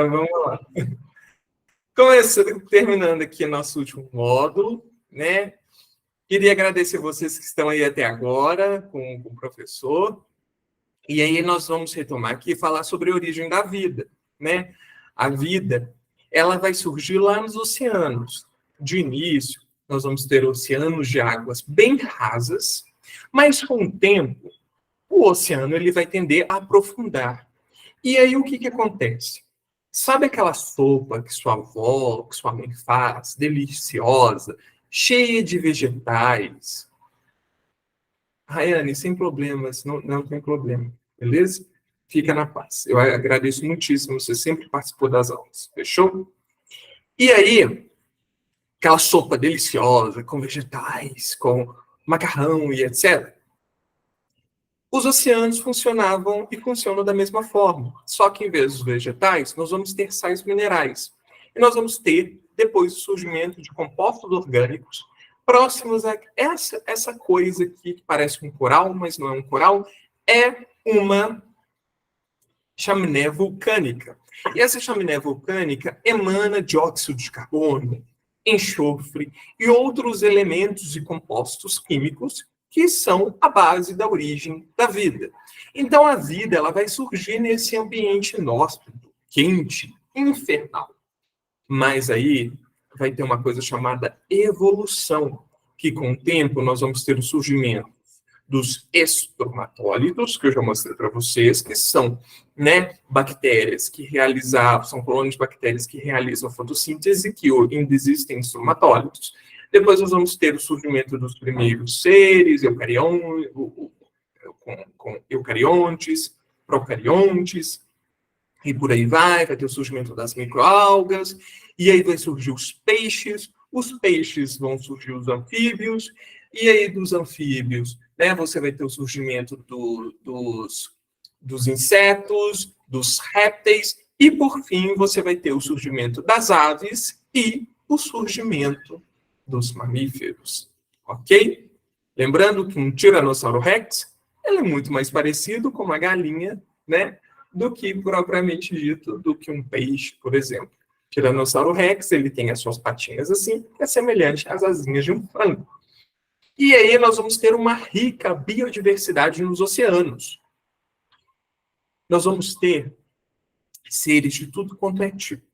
Vamos lá. Terminando aqui nosso último módulo, né? Queria agradecer vocês que estão aí até agora com o professor. E aí nós vamos retomar aqui e falar sobre a origem da vida, né? A vida, ela vai surgir lá nos oceanos. De início, nós vamos ter oceanos de águas bem rasas, mas com o tempo, o oceano ele vai tender a aprofundar. E aí o que acontece? Sabe aquela sopa que sua avó, que sua mãe faz, deliciosa, cheia de vegetais? Rayane, sem problemas, não tem problema, beleza? Fica na paz. Eu agradeço muitíssimo, você sempre participou das aulas, fechou? E aí, aquela sopa deliciosa, com vegetais, com macarrão e etc. Os oceanos funcionavam e funcionam da mesma forma, só que em vez dos vegetais, nós vamos ter sais minerais. E nós vamos ter, depois, o surgimento de compostos orgânicos próximos a essa coisa aqui, que parece um coral, mas não é um coral, é uma chaminé vulcânica. E essa chaminé vulcânica emana dióxido de carbono, enxofre e outros elementos e compostos químicos que são a base da origem da vida. Então, a vida ela vai surgir nesse ambiente inóspito, quente, infernal. Mas aí vai ter uma coisa chamada evolução, que com o tempo nós vamos ter o surgimento dos estromatólitos, que eu já mostrei para vocês, que são, né, bactérias que são colônias de bactérias que realizam a fotossíntese, que ainda existem estromatólitos. Depois nós vamos ter o surgimento dos primeiros seres, eucariontes, procariontes, e por aí vai ter o surgimento das microalgas, e aí vai surgir os peixes vão surgir os anfíbios, e aí dos anfíbios, né, você vai ter o surgimento dos insetos, dos répteis, e por fim você vai ter o surgimento das aves e o surgimento dos mamíferos, ok? Lembrando que um Tiranossauro Rex ele é muito mais parecido com uma galinha, né, do que propriamente dito, do que um peixe, por exemplo. O Tiranossauro Rex ele tem as suas patinhas assim, que é semelhante às asinhas de um frango. E aí nós vamos ter uma rica biodiversidade nos oceanos. Nós vamos ter seres de tudo quanto é tipo.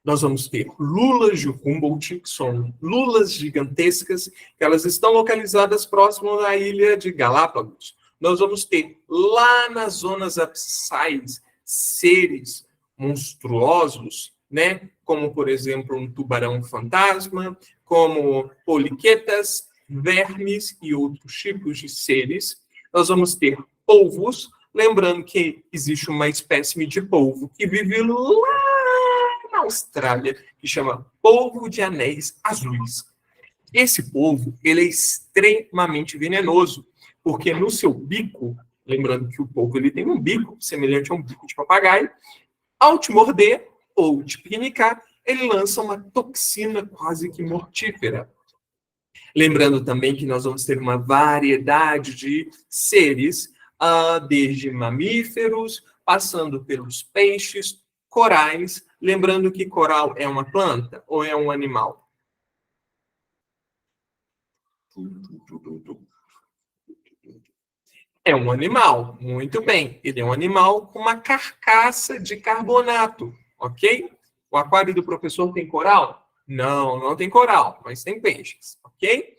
Nós vamos ter lulas de Humboldt, que são lulas gigantescas, que elas estão localizadas próximo à ilha de Galápagos. Nós vamos ter lá nas zonas abissais seres monstruosos, né? Como, por exemplo, um tubarão fantasma, como poliquetas, vermes e outros tipos de seres. Nós vamos ter polvos, lembrando que existe uma espécie de polvo que vive lá na Austrália, que chama polvo de anéis azuis. Esse polvo, ele é extremamente venenoso, porque no seu bico, lembrando que o polvo ele tem um bico semelhante a um bico de papagaio, ao te morder ou te pinicar, ele lança uma toxina quase que mortífera. Lembrando também que nós vamos ter uma variedade de seres, desde mamíferos, passando pelos peixes, corais. Lembrando que coral é uma planta ou é um animal? É um animal, muito bem. Ele é um animal com uma carcaça de carbonato, ok? O aquário do professor tem coral? Não, não tem coral, mas tem peixes, ok?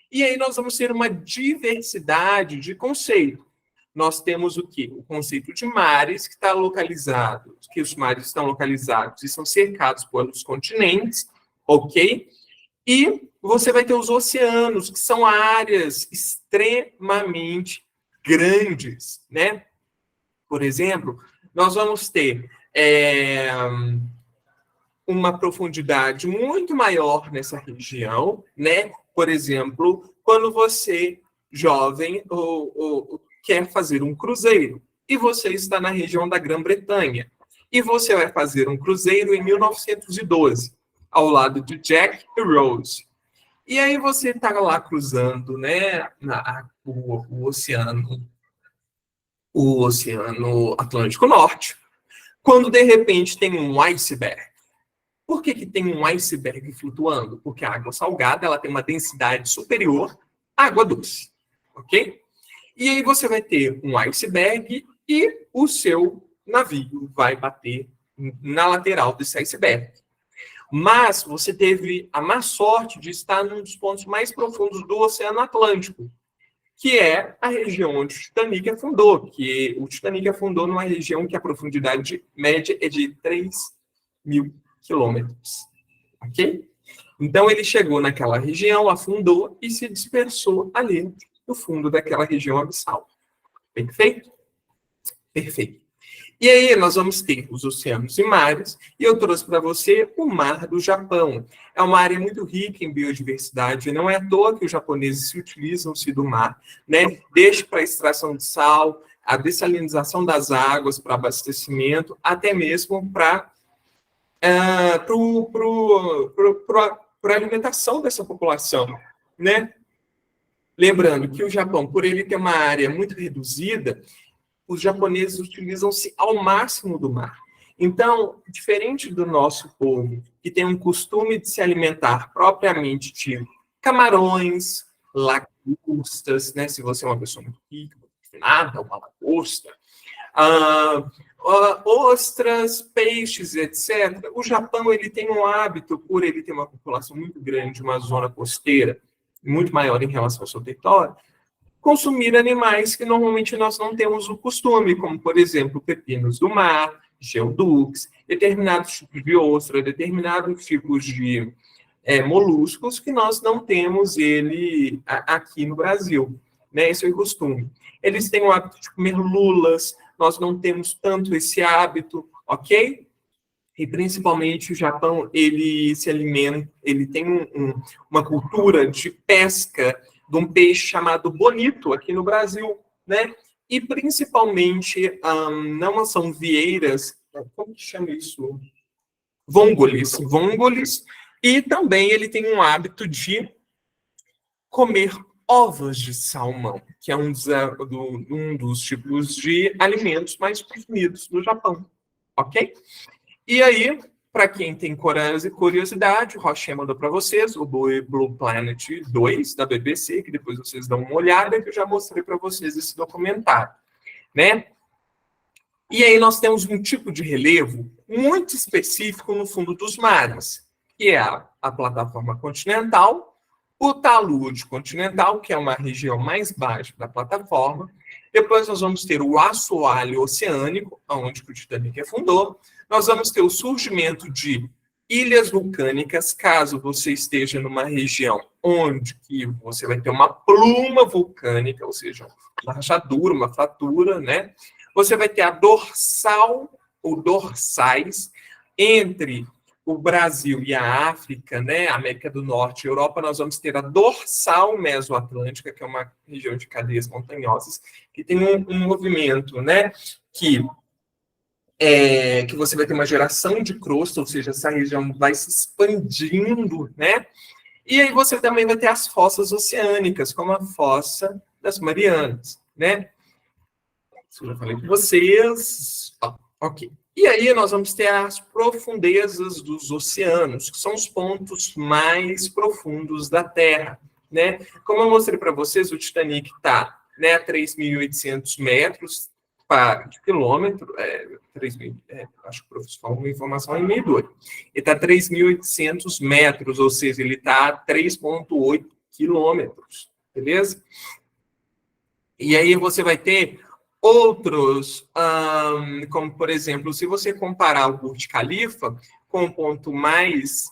E aí nós vamos ter uma diversidade de conceitos. Nós temos o quê? O conceito de mares, que está localizado, que os mares estão localizados e são cercados pelos continentes, ok? E você vai ter os oceanos, que são áreas extremamente grandes, né? Por exemplo, nós vamos ter uma profundidade muito maior nessa região, né? Por exemplo, quando você, jovem, ou quer fazer um cruzeiro, e você está na região da Grã-Bretanha, e você vai fazer um cruzeiro em 1912, ao lado de Jack e Rose. E aí você está lá cruzando, né, o Oceano Atlântico Norte. quando de repente tem um iceberg. Por que tem um iceberg flutuando? Porque a água salgada ela tem uma densidade superior à água doce, ok? E aí você vai ter um iceberg e o seu navio vai bater na lateral desse iceberg. Mas você teve a má sorte de estar num dos pontos mais profundos do Oceano Atlântico, que é a região onde o Titanic afundou, que o Titanic afundou numa região que a profundidade média é de 3.000 quilômetros, ok? Então ele chegou naquela região, afundou e se dispersou ali no fundo daquela região abissal. Perfeito? Perfeito. E aí nós vamos ter os oceanos e mares, e eu trouxe para você o Mar do Japão. É uma área muito rica em biodiversidade, não é à toa que os japoneses se utilizam-se do mar, né? Desde para a extração de sal, a dessalinização das águas para abastecimento, até mesmo para a alimentação dessa população, né? Lembrando que o Japão, por ele ter uma área muito reduzida, os japoneses utilizam-se ao máximo do mar. Então, diferente do nosso povo, que tem um costume de se alimentar propriamente de camarões, lagostas, né? Se você é uma pessoa muito rica, nada, uma lagosta, ostras, peixes, etc. O Japão ele tem um hábito, por ele ter uma população muito grande, uma zona costeira muito maior em relação ao seu território, consumir animais que normalmente nós não temos o costume, como, por exemplo, pepinos do mar, geoduques, determinados tipos de ostra, determinados tipos de moluscos que nós não temos ele aqui no Brasil. Né? Esse é o costume. Eles têm o hábito de comer lulas, nós não temos tanto esse hábito, ok? E principalmente o Japão, ele se alimenta, ele tem uma cultura de pesca de um peixe chamado bonito aqui no Brasil, né? E principalmente, não são vieiras, como que chama isso? Vongolis, e também ele tem um hábito de comer ovos de salmão, que é um dos tipos de alimentos mais consumidos no Japão, ok? E aí, para quem tem curiosidade, o Rocher mandou para vocês o Blue Planet 2 da BBC, que depois vocês dão uma olhada, que eu já mostrei para vocês esse documentário, né? E aí nós temos um tipo de relevo muito específico no fundo dos mares, que é a plataforma continental, o talude continental, que é uma região mais baixa da plataforma. Depois nós vamos ter o assoalho oceânico, onde o Titanic afundou. Nós vamos ter o surgimento de ilhas vulcânicas, caso você esteja numa região onde que você vai ter uma pluma vulcânica, ou seja, uma rachadura, uma fratura, né? Você vai ter a dorsal ou dorsais entre o Brasil e a África, né? A América do Norte e a Europa, nós vamos ter a dorsal mesoatlântica, que é uma região de cadeias montanhosas, que tem um movimento, né? Que você vai ter uma geração de crosta, ou seja, essa região vai se expandindo, né? E aí você também vai ter as fossas oceânicas, como a fossa das Marianas, né? Isso eu já falei com vocês. Ok. E aí nós vamos ter as profundezas dos oceanos, que são os pontos mais profundos da Terra, né? Como eu mostrei para vocês, o Titanic está, né, a 3.800 metros de quilômetro, acho que o professor falou uma informação em 1.002. Ele está a 3.800 metros, ou seja, ele está a 3,8 quilômetros, beleza? E aí você vai ter outros, como, por exemplo, se você comparar o Burj Khalifa com o ponto mais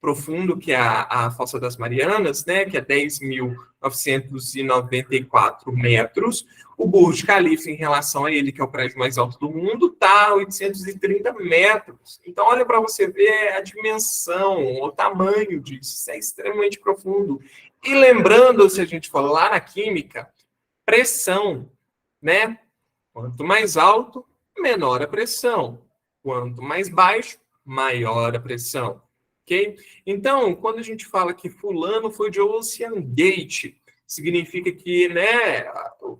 profundo, que é a Fossa das Marianas, né, que é 10.994 metros, o Burj Khalifa, em relação a ele, que é o prédio mais alto do mundo, está a 830 metros. Então, olha para você ver a dimensão, o tamanho disso, isso é extremamente profundo. E lembrando, se a gente falou lá na química, pressão, né? Quanto mais alto, menor a pressão. Quanto mais baixo, maior a pressão. Ok? Então, quando a gente fala que fulano foi de Ocean Gate, significa que, né,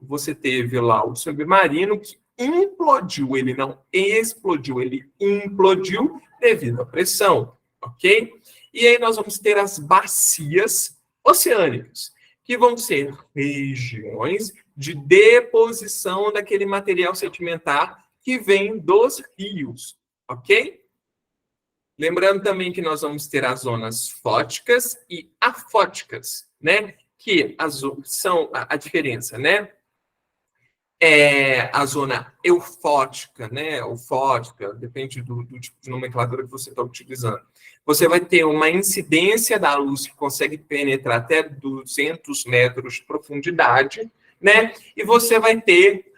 você teve lá o submarino que implodiu, ele não explodiu, ele implodiu devido à pressão, ok? E aí nós vamos ter as bacias oceânicas, que vão ser regiões de deposição daquele material sedimentar que vem dos rios, ok? Lembrando também que nós vamos ter as zonas fóticas e afóticas, né? Que são a diferença, né? A zona eufótica, né? Eufótica, depende do tipo de nomenclatura que você está utilizando. Você vai ter uma incidência da luz que consegue penetrar até 200 metros de profundidade, né? E você vai ter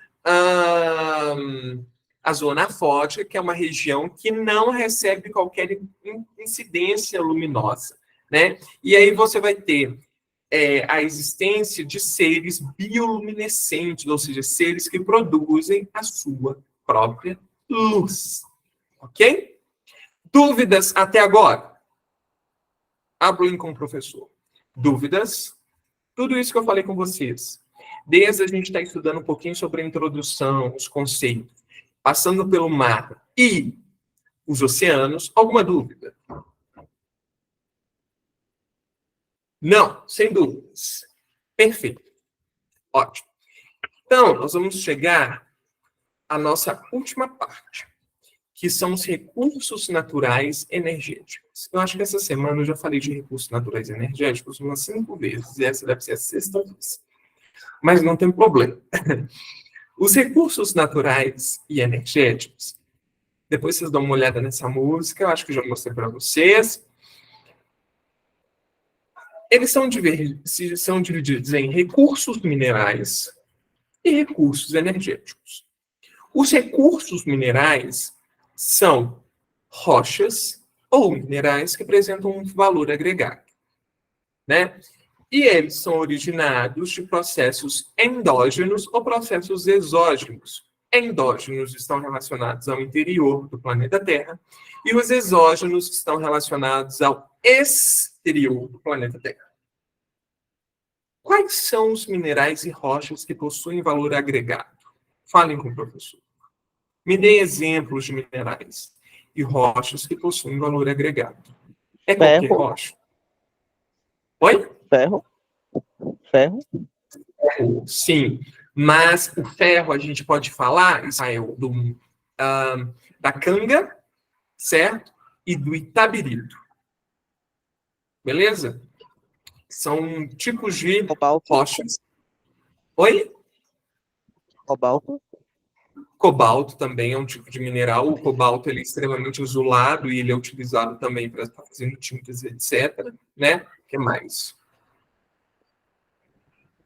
a zona afótica, que é uma região que não recebe qualquer incidência luminosa, né? E aí você vai ter a existência de seres bioluminescentes, ou seja, seres que produzem a sua própria luz. Ok? Dúvidas até agora? Abro com o professor. Dúvidas? Tudo isso que eu falei com vocês. Desde a gente está estudando um pouquinho sobre a introdução, os conceitos, passando pelo mar e os oceanos, alguma dúvida? Não, sem dúvidas. Perfeito. Ótimo. Então, nós vamos chegar à nossa última parte, que são os recursos naturais energéticos. Eu acho que essa semana eu já falei de recursos naturais energéticos umas 5 vezes, e essa deve ser a 6ª vez. Mas não tem problema. Os recursos naturais e energéticos, depois vocês dão uma olhada nessa música, eu acho que eu já mostrei para vocês. Eles são divididos em recursos minerais e recursos energéticos. Os recursos minerais são rochas ou minerais que apresentam um valor agregado, né? E eles são originados de processos endógenos ou processos exógenos. Endógenos estão relacionados ao interior do planeta Terra e os exógenos estão relacionados ao exterior do planeta Terra. Quais são os minerais e rochas que possuem valor agregado? Falem com o professor. Me dê exemplos de minerais e rochas que possuem valor agregado. É qualquer rocha? Oi? Ferro. Ferro? Sim, mas o ferro a gente pode falar, Israel, da canga, certo? E do itabirito. Beleza? São tipos de rochas. Oi? Cobalto. Cobalto também é um tipo de mineral. O cobalto ele é extremamente isolado e ele é utilizado também para estar fazendo tintas, etc. Né? O que mais?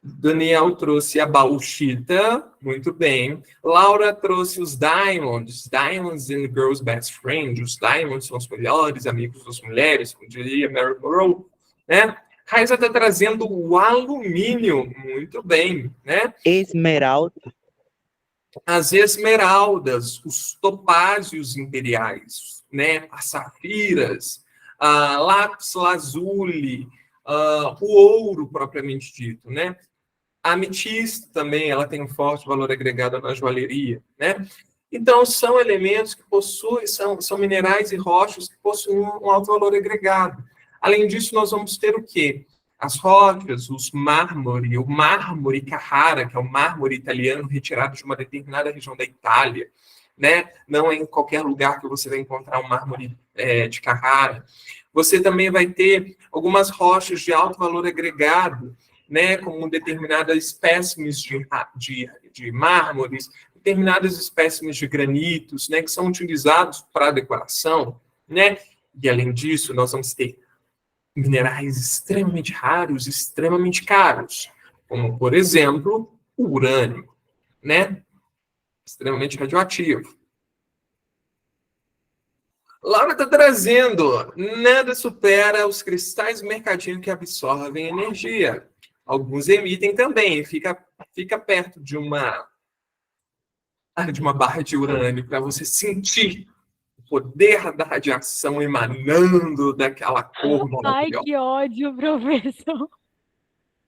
Daniel trouxe a bauxita, muito bem. Laura trouxe os diamonds. Diamonds and girls' best friend. Os diamonds são os melhores amigos das mulheres, como diria Mary Monroe, né? Raiza está trazendo o alumínio, muito bem, né? Esmeralda. As esmeraldas, os topázios imperiais, né? As safiras, lápis lazuli, o ouro propriamente dito, né? A ametista também, ela tem um forte valor agregado na joalheria, né? Então, são elementos que possuem, são minerais e rochas que possuem um alto valor agregado. Além disso, nós vamos ter o quê? As rochas, o mármore Carrara, que é o mármore italiano retirado de uma determinada região da Itália, né? Não é em qualquer lugar que você vai encontrar um mármore de Carrara. Você também vai ter algumas rochas de alto valor agregado, né? Como determinadas espécimes de mármores, determinadas espécimes de granitos, né? Que são utilizados para decoração, né? E além disso, nós vamos ter minerais extremamente raros, extremamente caros, como, por exemplo, o urânio, né? Extremamente radioativo. Laura está trazendo, nada supera os cristais do mercadinho que absorvem energia. Alguns emitem também, fica perto de uma barra de urânio para você sentir poder da radiação emanando daquela cor maravilhosa. Ai, que ódio, professor.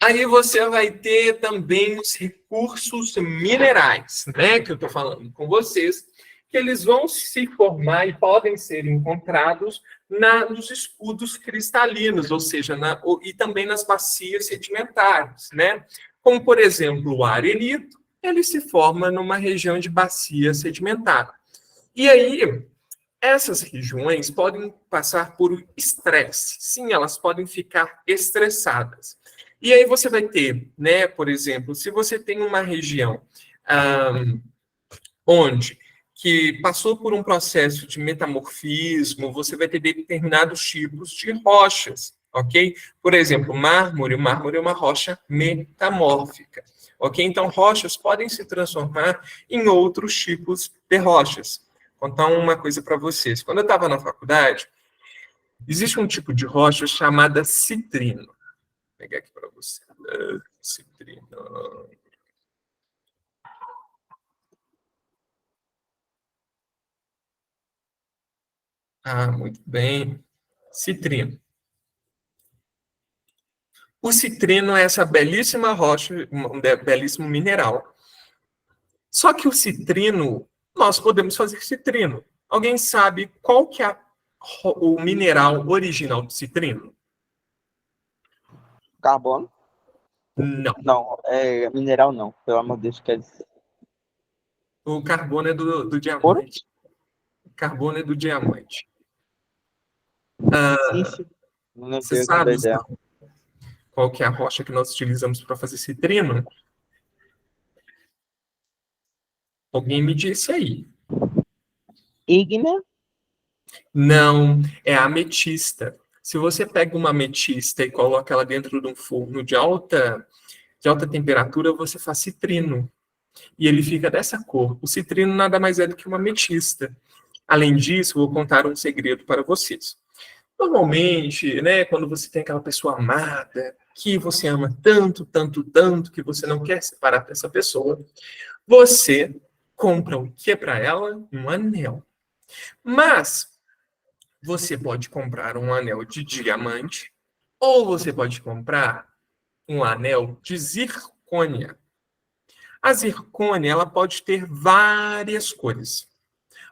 Aí você vai ter também os recursos minerais, né, que eu estou falando com vocês, que eles vão se formar e podem ser encontrados nos escudos cristalinos, ou seja, e também nas bacias sedimentares, né? Como, por exemplo, o arenito, ele se forma numa região de bacia sedimentar. E aí, essas regiões podem passar por estresse. Sim, elas podem ficar estressadas. E aí você vai ter, né, por exemplo, se você tem uma região onde que passou por um processo de metamorfismo, você vai ter determinados tipos de rochas, ok? Por exemplo, mármore. O mármore é uma rocha metamórfica, ok? Então, rochas podem se transformar em outros tipos de rochas. Vou contar uma coisa para vocês. Quando eu estava na faculdade, existe um tipo de rocha chamada citrino. Vou pegar aqui para você. Citrino. Ah, muito bem. Citrino. O citrino é essa belíssima rocha, um belíssimo mineral. Só que o citrino, nós podemos fazer citrino. Alguém sabe qual que é o mineral original do citrino? Carbono? Não. Não, é mineral não. Pelo amor de Deus, quer dizer. O carbono é do Ouro? diamante. O carbono é do diamante. Sim, sim. Não Você tenho toda a sabe, ideia. qual que é a rocha que nós utilizamos para fazer citrino? Alguém me disse aí. Ígnea? Não, é a ametista. Se você pega uma ametista e coloca ela dentro de um forno de alta temperatura, você faz citrino. E ele fica dessa cor. O citrino nada mais é do que uma ametista. Além disso, vou contar um segredo para vocês. Normalmente, né, quando você tem aquela pessoa amada, que você ama tanto, tanto, tanto, que você não quer separar dessa pessoa, você compra o que para ela? Um anel. Mas você pode comprar um anel de diamante ou você pode comprar um anel de zircônia. A zircônia, ela pode ter várias cores,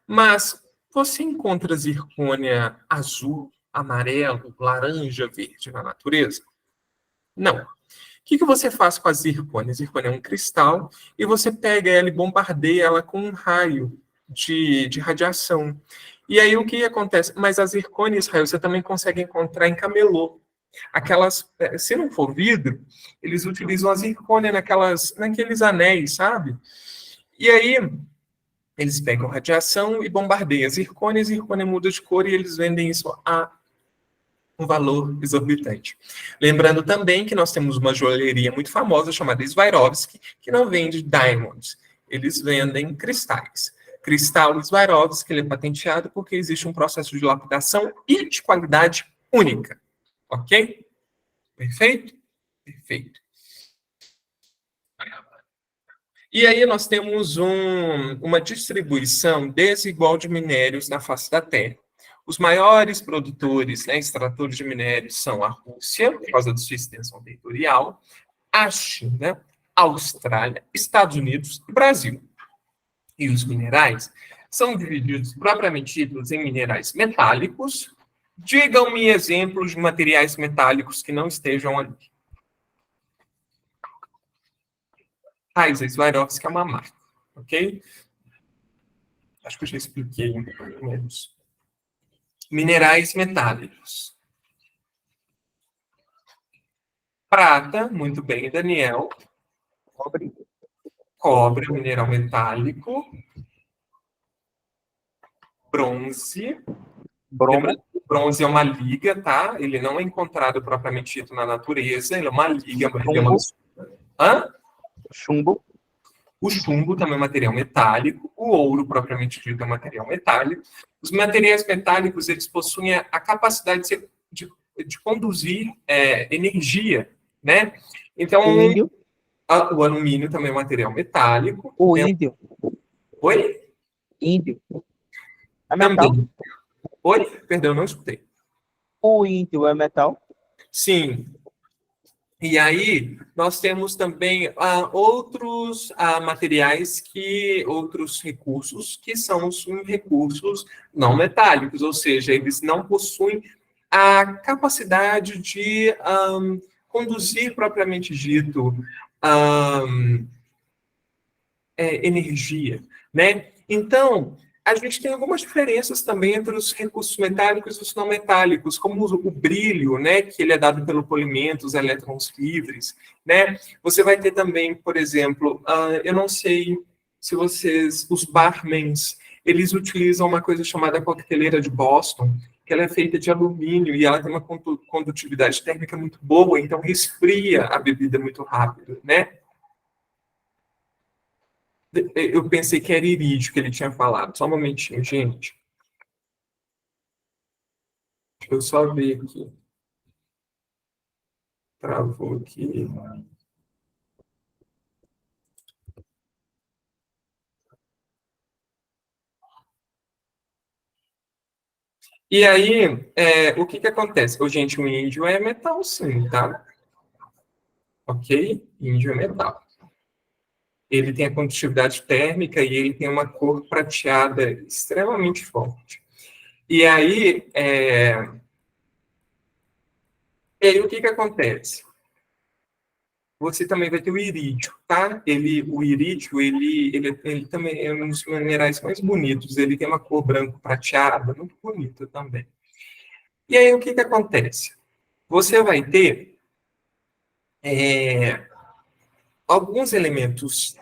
mas você encontra zircônia azul, amarelo, laranja, verde na natureza? Não. O que você faz com a zircônia? A zircônia é um cristal e você pega ela e bombardeia ela com um raio de radiação. E aí o que acontece? Mas a zircônia, Israel, você também consegue encontrar em camelô. Aquelas, se não for vidro, eles utilizam a zircônia naqueles anéis, sabe? E aí eles pegam radiação e bombardeiam a zircônia muda de cor e eles vendem isso a um valor exorbitante. Lembrando também que nós temos uma joalheria muito famosa chamada Swarovski, que não vende diamonds, eles vendem cristais. Cristal Swarovski, ele é patenteado porque existe um processo de lapidação e de qualidade única. Ok? Perfeito? Perfeito. E aí nós temos uma distribuição desigual de minérios na face da Terra. Os maiores produtores, né, extratores de minérios são a Rússia, por causa da sua extensão territorial, a China, a Austrália, Estados Unidos e Brasil. E os minerais são divididos propriamente ditos em minerais metálicos. Digam-me exemplos de materiais metálicos que não estejam ali. Kaiser Swarovski é uma marca, ok? Acho que eu já expliquei um pouco menos. Minerais metálicos. Prata, muito bem, Daniel. Cobre. Cobre, mineral metálico. Bronze. Bromo. Lembrando que o bronze é uma liga, tá? Ele não é encontrado propriamente dito na natureza, ele é uma liga. Ele é uma... Chumbo. Hã? Chumbo. O chumbo também é material metálico, o ouro, propriamente dito, é material metálico. Os materiais metálicos, eles possuem a capacidade de conduzir energia, né? Então, O índio. o alumínio também é material metálico. O índio. Oi? Índio. É metal? Também. Oi? Perdão, não escutei. O índio é metal? Sim. E aí, nós temos também outros materiais, outros recursos, que são os recursos não metálicos, ou seja, eles não possuem a capacidade de conduzir, propriamente dito, energia, né? Então, a gente tem algumas diferenças também entre os recursos metálicos e os não metálicos, como o brilho, né, que ele é dado pelo polimento, os elétrons livres, né? Você vai ter também, por exemplo, eu não sei se os barmans, eles utilizam uma coisa chamada coqueteleira de Boston, que ela é feita de alumínio e ela tem uma condutividade térmica muito boa, então resfria a bebida muito rápido, né? Eu pensei que era irídio que ele tinha falado. Só um momentinho, gente. Deixa eu só ver aqui. Travou aqui. E aí, o que que acontece? Gente, o índio é metal, sim, tá? Ok? Índio é metal. Ele tem a condutividade térmica e ele tem uma cor prateada extremamente forte. E aí, o que que acontece? Você também vai ter o irídio, tá? O irídio, ele também é um dos minerais mais bonitos. Ele tem uma cor branco prateada, muito bonita também. E aí, o que que acontece? Você vai ter alguns elementos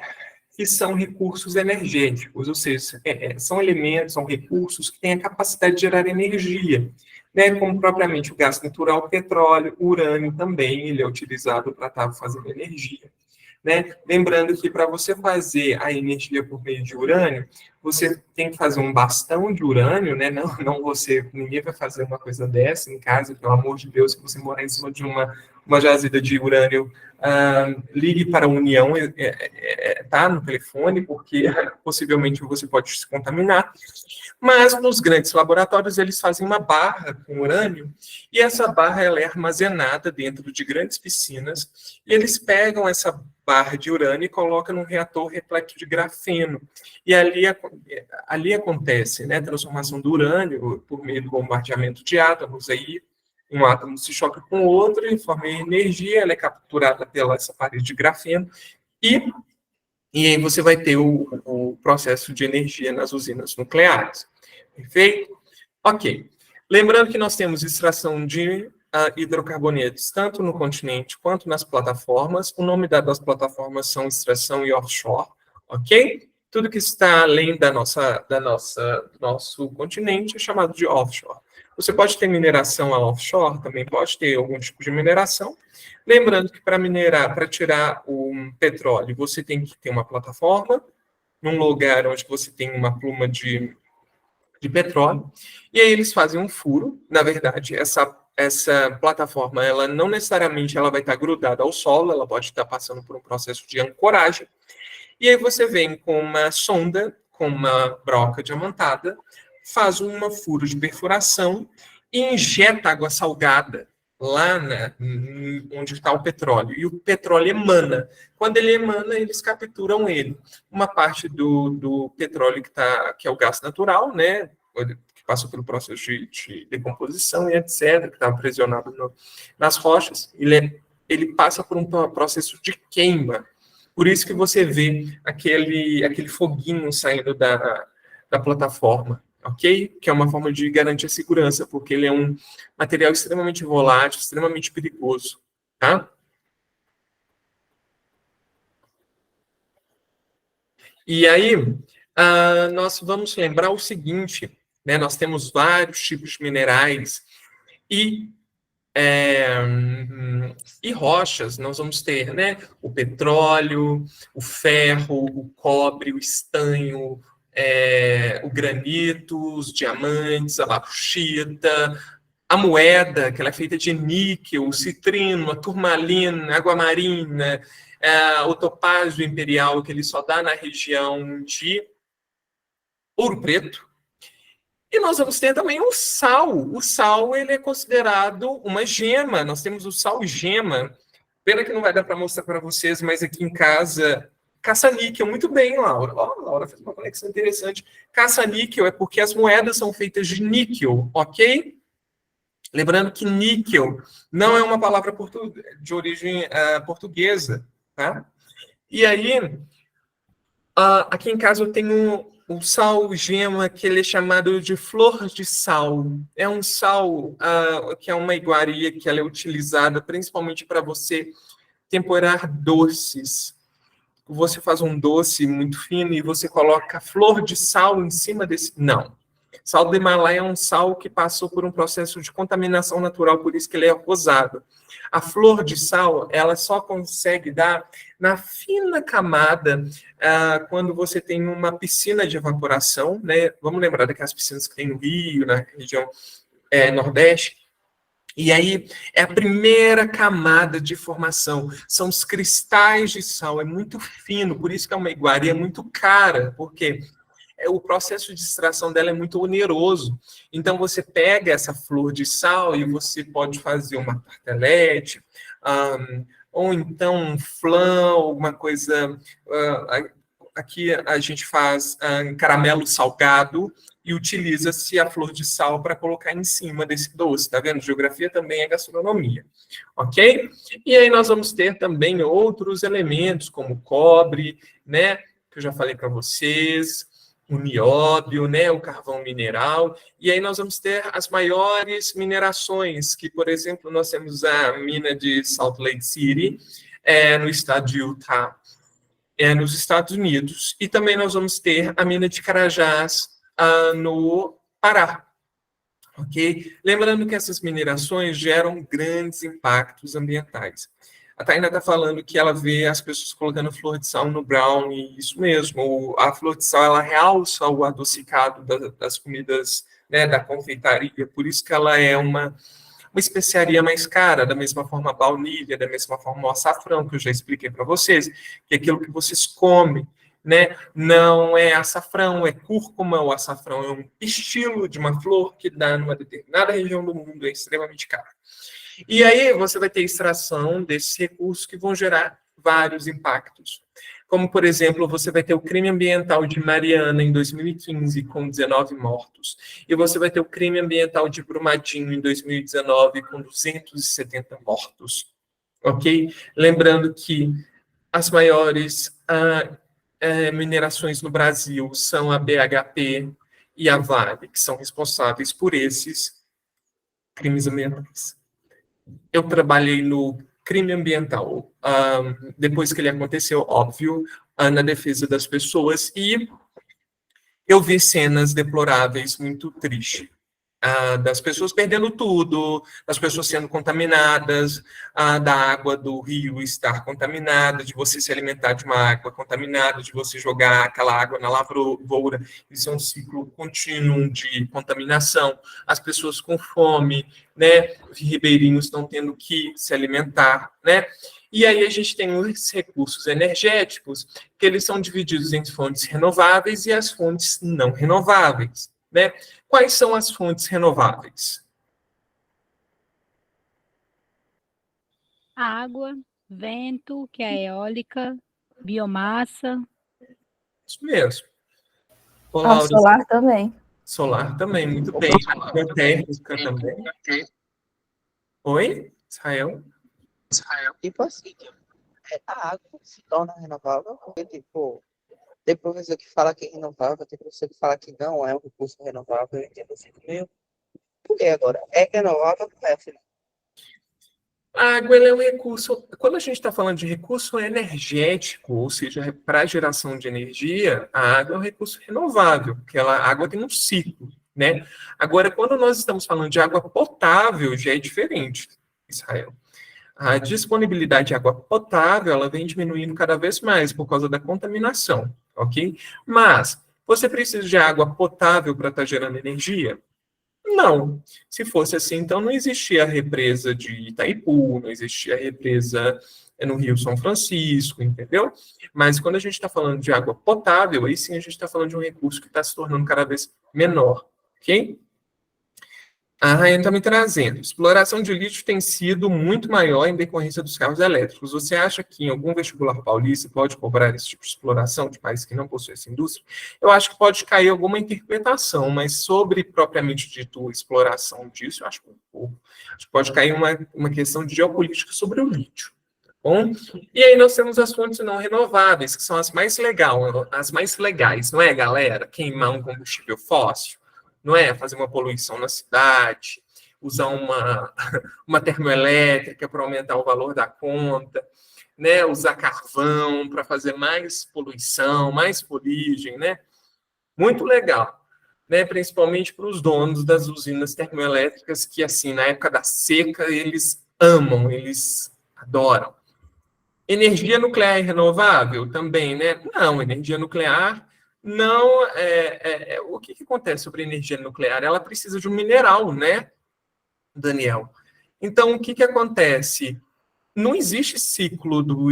que são recursos energéticos, ou seja, são elementos, são recursos que têm a capacidade de gerar energia, né? Como propriamente o gás natural, o petróleo, o urânio também, ele é utilizado para estar fazendo energia. Né? Lembrando que para você fazer a energia por meio de urânio, você tem que fazer um bastão de urânio, né? Não você, ninguém vai fazer uma coisa dessa em casa, pelo amor de Deus, se você morar em cima de uma jazida de urânio, ligue para a União, tá, no telefone, porque possivelmente você pode se contaminar. Mas nos grandes laboratórios eles fazem uma barra com urânio e essa barra ela é armazenada dentro de grandes piscinas e eles pegam essa barra de urânio e colocam num reator repleto de grafeno. E ali acontece, né, a transformação do urânio por meio do bombardeamento de átomos. Aí um átomo se choca com o outro e forma energia, ela é capturada pela essa parede de grafeno e aí você vai ter o processo de energia nas usinas nucleares. Perfeito? Ok. Lembrando que nós temos extração de hidrocarbonetos tanto no continente quanto nas plataformas. O nome das plataformas são extração e offshore, ok? Tudo que está além da nosso continente é chamado de offshore. Você pode ter mineração a offshore, também pode ter algum tipo de mineração. Lembrando que para minerar, para tirar o petróleo, você tem que ter uma plataforma, num lugar onde você tem uma pluma de petróleo, e aí eles fazem um furo. Na verdade, essa plataforma, ela não necessariamente ela vai estar grudada ao solo, ela pode estar passando por um processo de ancoragem, e aí você vem com uma sonda, com uma broca diamantada, faz um furo de perfuração e injeta água salgada lá onde está o petróleo. E o petróleo emana. Quando ele emana, eles capturam ele. Uma parte do petróleo que é o gás natural, né, que passou pelo processo de decomposição e etc., que está aprisionado nas rochas, ele passa por um processo de queima. Por isso que você vê aquele foguinho saindo da plataforma, ok? Que é uma forma de garantir a segurança, porque ele é um material extremamente volátil, extremamente perigoso, tá? E aí, nós vamos lembrar o seguinte, né? Nós temos vários tipos de minerais e e rochas, nós vamos ter, né, o petróleo, o ferro, o cobre, o estanho, o granito, os diamantes, a bauxita, a moeda, que ela é feita de níquel, o citrino, a turmalina, a água marina, o topázio imperial, que ele só dá na região de Ouro Preto. E nós vamos ter também o sal. O sal ele é considerado uma gema. Nós temos o sal gema, Pena que não vai dar para mostrar para vocês, mas aqui em casa, caça-níquel, muito bem, Laura. Ó, Laura fez uma conexão interessante. Caça-níquel é porque as moedas são feitas de níquel, ok? Lembrando que níquel não é uma palavra de origem portuguesa, tá? E aí, aqui em casa eu tenho o sal gema, que ele é chamado de flor de sal. É um sal que é uma iguaria que ela é utilizada principalmente para você temperar doces. Você faz um doce muito fino e você coloca flor de sal em cima desse... Não. Sal do Himalaia é um sal que passou por um processo de contaminação natural, por isso que ele é rosado. A flor de sal, ela só consegue dar na fina camada quando você tem uma piscina de evaporação, né? Vamos lembrar daquelas piscinas que tem no Rio, na região Nordeste. E aí é a primeira camada de formação. São os cristais de sal, é muito fino, por isso que é uma iguaria muito cara, porque o processo de extração dela é muito oneroso. Então, você pega essa flor de sal e você pode fazer uma tartelete, ou então um flan, alguma coisa... aqui a gente faz caramelo salgado e utiliza-se a flor de sal para colocar em cima desse doce, tá vendo? Geografia também é gastronomia, ok? E aí nós vamos ter também outros elementos, como cobre, né? Que eu já falei para vocês, o nióbio, né, o carvão mineral, e aí nós vamos ter as maiores minerações, que, por exemplo, nós temos a mina de Salt Lake City, no estado de Utah, nos Estados Unidos, e também nós vamos ter a mina de Carajás no Pará, ok? Lembrando que essas minerações geram grandes impactos ambientais. A Taina está falando que ela vê as pessoas colocando flor de sal no brownie, isso mesmo, a flor de sal, ela realça o adocicado das comidas, né, da confeitaria, por isso que ela é uma especiaria mais cara, da mesma forma a baunilha, da mesma forma o açafrão, que eu já expliquei para vocês, que é aquilo que vocês comem, né, não é açafrão, é cúrcuma, o açafrão é um estilo de uma flor que dá numa determinada região do mundo, é extremamente caro. E aí você vai ter extração desses recursos que vão gerar vários impactos. Como, por exemplo, você vai ter o crime ambiental de Mariana em 2015, com 19 mortos. E você vai ter o crime ambiental de Brumadinho em 2019, com 270 mortos. Ok? Lembrando que as maiores minerações no Brasil são a BHP e a Vale, que são responsáveis por esses crimes ambientais. Eu trabalhei no crime ambiental, depois que ele aconteceu, óbvio, na defesa das pessoas, e eu vi cenas deploráveis, muito tristes, das pessoas perdendo tudo, das pessoas sendo contaminadas, da água do rio estar contaminada, de você se alimentar de uma água contaminada, de você jogar aquela água na lavoura. Isso é um ciclo contínuo de contaminação. As pessoas com fome, né? Os ribeirinhos estão tendo que se alimentar, né? E aí a gente tem os recursos energéticos, que eles são divididos entre fontes renováveis e as fontes não renováveis, né? Quais são as fontes renováveis? Água, vento, que é a eólica, biomassa. Isso mesmo. Olá, solar também. Solar também, muito bem. Água térmica também. Oi, Israel? Tipo assim, a água se torna renovável, porque, tipo, tem professor que fala que é renovável, tem professor que fala que não é um recurso renovável, eu entendo assim meio. Por que agora? É renovável ou é, Felipe? A água ela é um recurso. Quando a gente está falando de recurso energético, ou seja, para geração de energia, a água é um recurso renovável, porque a água tem um ciclo, né? Agora, quando nós estamos falando de água potável, já é diferente, Israel. A disponibilidade de água potável, ela vem diminuindo cada vez mais por causa da contaminação, ok? Mas, você precisa de água potável para estar gerando energia? Não. Se fosse assim, então não existia a represa de Itaipu, não existia a represa no Rio São Francisco, entendeu? Mas quando a gente está falando de água potável, aí sim a gente está falando de um recurso que está se tornando cada vez menor, ok? A Rayane está me trazendo. Exploração de lítio tem sido muito maior em decorrência dos carros elétricos. Você acha que em algum vestibular paulista pode cobrar esse tipo de exploração de países que não possuem essa indústria? Eu acho que pode cair alguma interpretação, mas sobre propriamente dito exploração disso, eu acho que acho que pode cair uma questão de geopolítica sobre o lítio. Bom, e aí nós temos as fontes não renováveis, que são as mais legais, não é, galera? Queimar um combustível fóssil, não é? Fazer uma poluição na cidade, usar uma termoelétrica para aumentar o valor da conta, né? Usar carvão para fazer mais poluição, mais fuligem, né? Muito legal, né? Principalmente para os donos das usinas termoelétricas, que assim, na época da seca, eles amam, eles adoram. Energia nuclear renovável também, né? Não, energia nuclear não. O que acontece sobre energia nuclear? Ela precisa de um mineral, né, Daniel? Então, o que acontece? Não existe ciclo do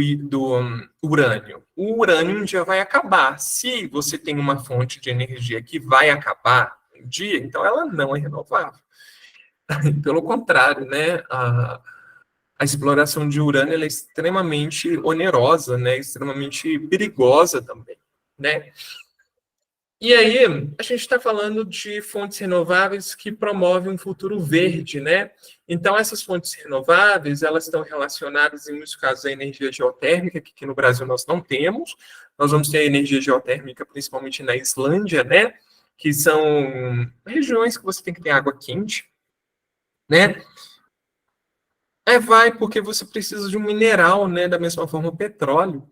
urânio. O urânio um dia vai acabar. Se você tem uma fonte de energia que vai acabar um dia, então ela não é renovável. Pelo contrário, né? A exploração de urânio ela é extremamente onerosa, né? Extremamente perigosa também, né? E aí, a gente está falando de fontes renováveis que promovem um futuro verde, né? Então, essas fontes renováveis, elas estão relacionadas, em muitos casos, à energia geotérmica, que aqui no Brasil nós não temos. Nós vamos ter a energia geotérmica, principalmente na Islândia, né? Que são regiões que você tem que ter água quente, né? Vai, porque você precisa de um mineral, né? Da mesma forma, o petróleo.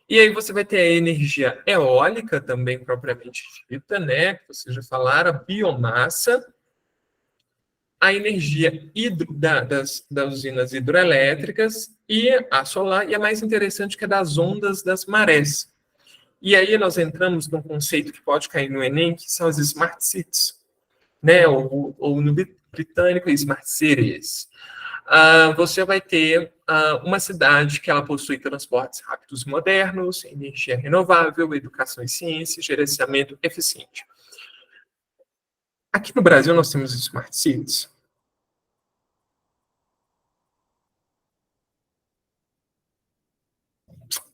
E aí você vai ter a energia eólica também, propriamente dita, né? Que vocês já falaram, a biomassa, a energia das usinas hidroelétricas e a solar, e a mais interessante que é das ondas das marés. E aí nós entramos num conceito que pode cair no Enem, que são as smart cities, né? Ou no britânico, smart cities. Você vai ter uma cidade que ela possui transportes rápidos e modernos, energia renovável, educação e ciência, gerenciamento eficiente. Aqui no Brasil nós temos smart cities.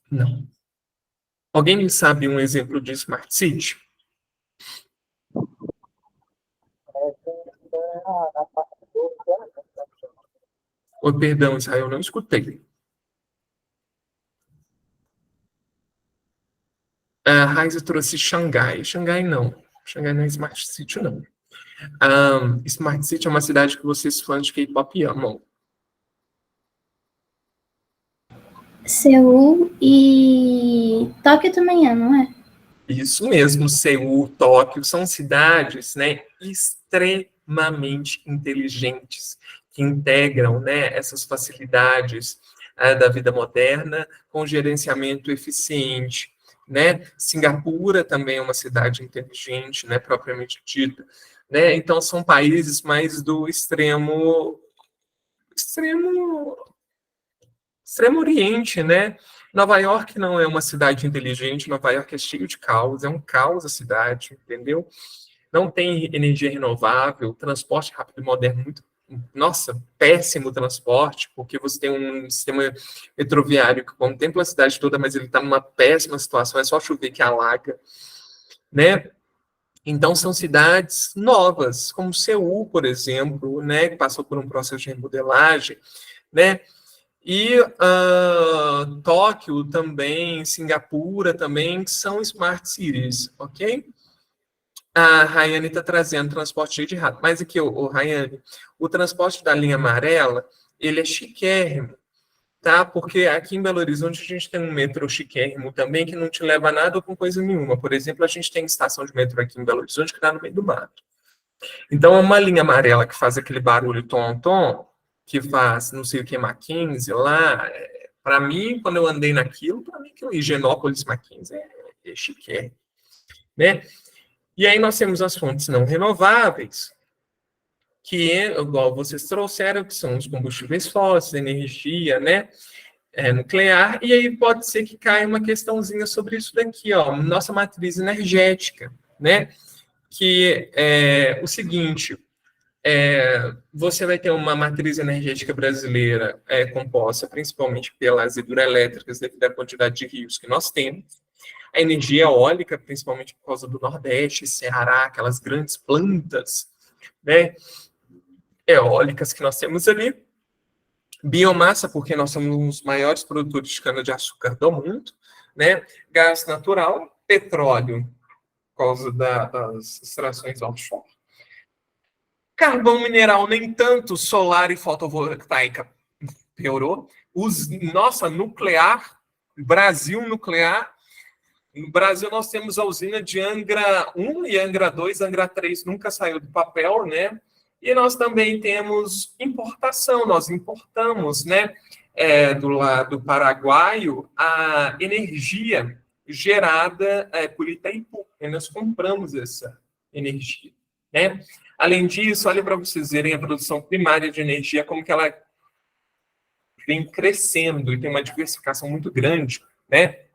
Não. Alguém me sabe um exemplo de smart city? Oh, perdão, Israel, não escutei. A Raiza trouxe Xangai. Xangai não. Xangai não é Smart City, não. Smart City é uma cidade que vocês fãs de K-pop amam. Seul e Tóquio também é, não é? Isso mesmo, Seul, Tóquio, são cidades, né, extremamente inteligentes, que integram, né, essas facilidades da vida moderna com gerenciamento eficiente, né? Singapura também é uma cidade inteligente, né, propriamente dita, né? Então são países mais do extremo Oriente, né? Nova York não é uma cidade inteligente, Nova York é cheio de caos, é um caos a cidade, entendeu? Não tem energia renovável, transporte rápido e moderno muito. Nossa, péssimo transporte, porque você tem um sistema metroviário que contempla a cidade toda, mas ele está numa péssima situação, é só chover que alaga, né? Então, são cidades novas, como Seul, por exemplo, né, que passou por um processo de remodelagem, né? E Tóquio também, Singapura também, são smart cities, ok? A Rayane está trazendo transporte de rato. Mas aqui, Rayane, o transporte da linha amarela, ele é chiquérrimo, tá? Porque aqui em Belo Horizonte a gente tem um metrô chiquérrimo também que não te leva a nada com coisa nenhuma. Por exemplo, a gente tem estação de metrô aqui em Belo Horizonte que dá no meio do mato. Então, é uma linha amarela que faz aquele barulho tom-tom, que faz não sei o que, Mackenzie lá. Para mim, quando eu andei naquilo, para mim, que o Higienópolis Mackenzie é chiquérrimo, né? E aí nós temos as fontes não renováveis, que, igual vocês trouxeram, que são os combustíveis fósseis, energia, né, nuclear, e aí pode ser que caia uma questãozinha sobre isso daqui, ó, nossa matriz energética, né, que é o seguinte, Você vai ter uma matriz energética brasileira composta principalmente pelas hidroelétricas, devido à quantidade de rios que nós temos. A energia eólica, principalmente por causa do Nordeste, Ceará, aquelas grandes plantas, né, eólicas que nós temos ali. Biomassa, porque nós somos um dos maiores produtores de cana-de-açúcar do mundo, né? Gás natural, petróleo, por causa das extrações offshore. Carvão mineral, nem tanto, solar e fotovoltaica piorou. Nuclear, Brasil nuclear. No Brasil, nós temos a usina de Angra 1 e Angra 2, Angra 3 nunca saiu do papel, né? E nós também temos importação, nós importamos, né, do lado paraguaio, a energia gerada por Itaipu, e nós compramos essa energia, né? Além disso, olha para vocês verem a produção primária de energia, como que ela vem crescendo e tem uma diversificação muito grande, né?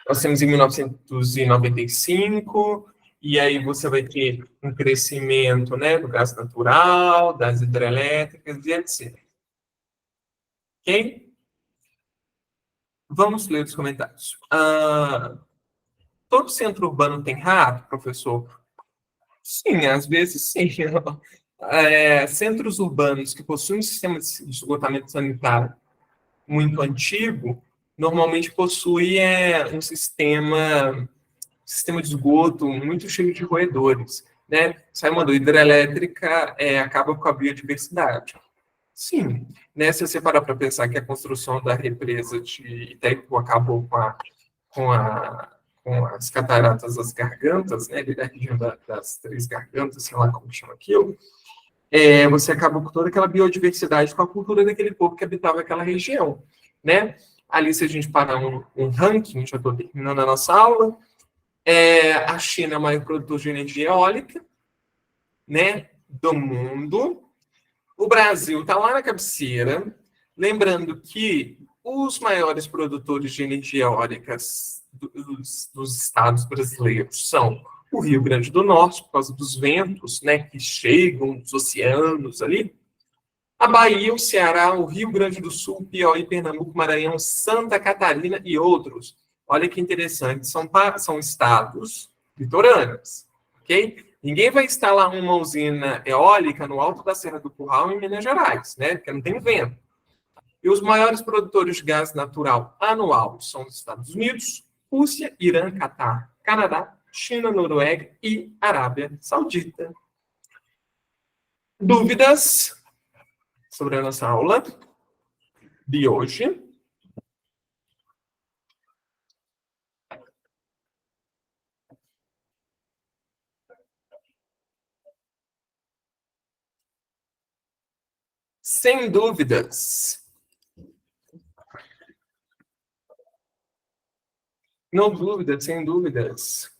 Nós temos em 1995, e aí você vai ter um crescimento, né, do gás natural, das hidrelétricas e etc. Ok? Vamos ler os comentários. Todo centro urbano tem rato, professor? Sim, às vezes sim. Centros urbanos que possuem um sistema de esgotamento sanitário muito antigo, normalmente possui um sistema de esgoto muito cheio de roedores, né? Sai uma hidrelétrica, acaba com a biodiversidade. Sim, né? Se você parar para pensar que a construção da represa de Itaipu acabou com as cataratas das gargantas, né? Da região das três gargantas, sei lá como chama aquilo, você acabou com toda aquela biodiversidade, com a cultura daquele povo que habitava aquela região, né? Ali, se a gente parar um ranking, já estou terminando a nossa aula, a China é o maior produtor de energia eólica, né, do mundo. O Brasil está lá na cabeceira. Lembrando que os maiores produtores de energia eólica dos estados brasileiros são o Rio Grande do Norte, por causa dos ventos, né, que chegam dos oceanos ali. A Bahia, o Ceará, o Rio Grande do Sul, Piauí, Pernambuco, Maranhão, Santa Catarina e outros. Olha que interessante, são estados litorâneos, ok? Ninguém vai instalar uma usina eólica no alto da Serra do Curral, em Minas Gerais, né? Porque não tem vento. E os maiores produtores de gás natural anual são os Estados Unidos, Rússia, Irã, Catar, Canadá, China, Noruega e Arábia Saudita. Dúvidas sobre a nossa aula de hoje? Sem dúvidas. Não dúvidas, sem dúvidas.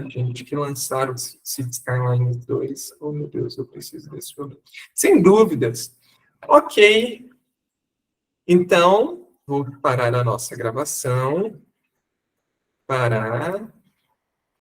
Gente, que lançaram Cities Skylines 2. Oh, meu Deus, eu preciso desse jogo. Sem dúvidas. Ok. Então, vou parar a nossa gravação. Parar.